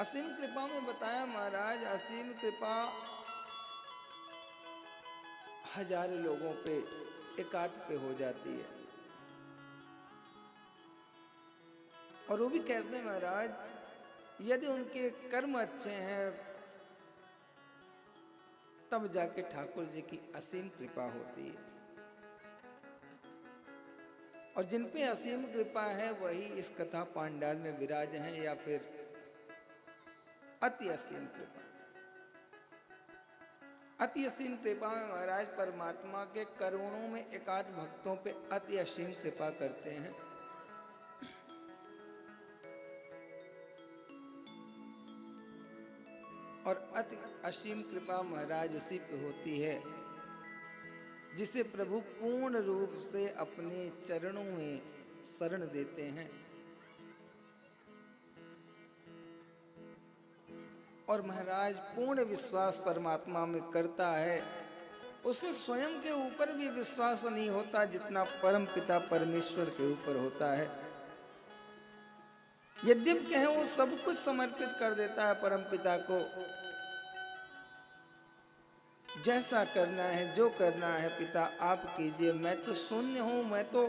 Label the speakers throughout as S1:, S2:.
S1: असीम कृपा में बताया महाराज, असीम कृपा हजारों लोगों पे एकांत पे हो जाती है। और वो भी कैसे महाराज, यदि उनके कर्म अच्छे हैं तब जाके ठाकुर जी की असीम कृपा होती है। और जिन पे असीम कृपा है वही इस कथा पांडाल में विराज हैं, या फिर अति असीम कृपा। अति असीम कृपा में महाराज परमात्मा के करोड़ों में एकाध भक्तों पे अति असीम कृपा करते हैं। और अति असीम कृपा महाराज उसी पे होती है जिसे प्रभु पूर्ण रूप से अपने चरणों में शरण देते हैं। और महाराज पूर्ण विश्वास परमात्मा में करता है, उसे स्वयं के ऊपर भी विश्वास नहीं होता जितना परम पिता परमेश्वर के ऊपर होता है। यद्यपि कहें वो सब कुछ समर्पित कर देता है परम पिता को, जैसा करना है जो करना है पिता आप कीजिए, मैं तो शून्य हूं, मैं तो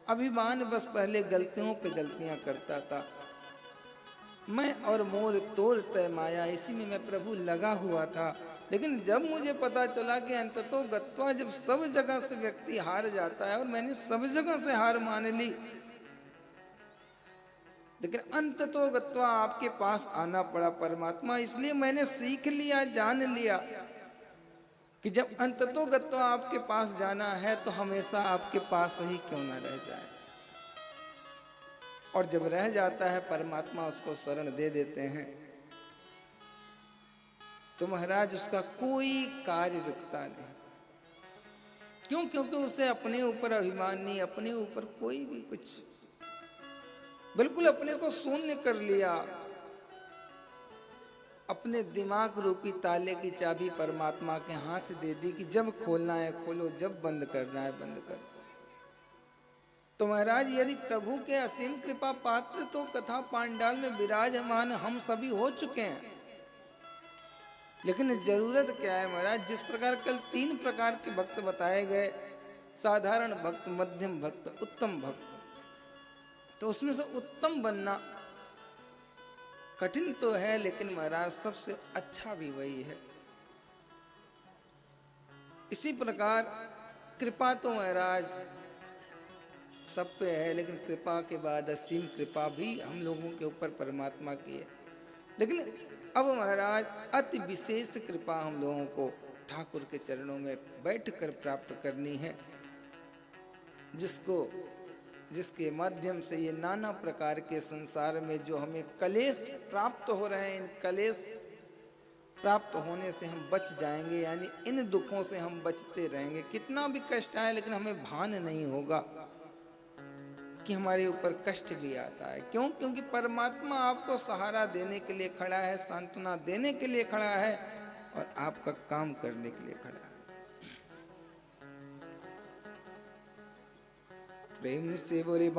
S1: अभिमान बस पहले गलतियों पे गलतियां करता था, मैं और मोर तोर तय माया, इसी में मैं प्रभु लगा हुआ था। लेकिन जब मुझे पता चला कि अंततो गत्वा जब सब जगह से व्यक्ति हार जाता है, और मैंने सब जगह से हार मान ली, लेकिन अंततो गत्वा आपके पास आना पड़ा परमात्मा। इसलिए मैंने सीख लिया, जान लिया कि जब अंततो गत्वा आपके पास जाना है तो हमेशा आपके पास ही क्यों ना रह जाए। और जब रह जाता है परमात्मा उसको शरण दे देते हैं तो महाराज उसका कोई कार्य रुकता नहीं। क्यों? क्योंकि उसे अपने ऊपर अभिमान नहीं, अपने ऊपर कोई भी कुछ, बिल्कुल अपने को शून्य कर लिया। अपने दिमाग रूपी ताले की चाबी परमात्मा के हाथ दे दी कि जब खोलना है खोलो, जब बंद करना है बंद करो। तो महाराज यदि प्रभु के असीम कृपा पात्र तो कथा पांडाल में विराजमान हम सभी हो चुके हैं, लेकिन जरूरत क्या है महाराज? जिस प्रकार कल 3 प्रकार के भक्त बताए गए, साधारण भक्त, मध्यम भक्त, उत्तम भक्त, तो उसमें से उत्तम बनना कठिन तो है, लेकिन महाराज सबसे अच्छा भी वही है। इसी प्रकार कृपा तो महाराज सब पे है, लेकिन कृपा के बाद असीम कृपा भी हम लोगों के ऊपर परमात्मा की है। लेकिन अब महाराज अति विशेष कृपा हम लोगों को ठाकुर के चरणों में बैठकर प्राप्त करनी है, जिसके माध्यम से ये नाना प्रकार के संसार में जो हमें कलेश प्राप्त हो रहे हैं, इन कलेश प्राप्त होने से हम बच जाएंगे, यानी इन दुखों से हम बचते रहेंगे। कितना भी कष्ट आए लेकिन हमें भान नहीं होगा कि हमारे ऊपर कष्ट भी आता है। क्यों? क्योंकि परमात्मा आपको सहारा देने के लिए खड़ा है, सांत्वना देने के लिए खड़ा है, और आपका काम करने के लिए खड़ा है। प्रेम से बोले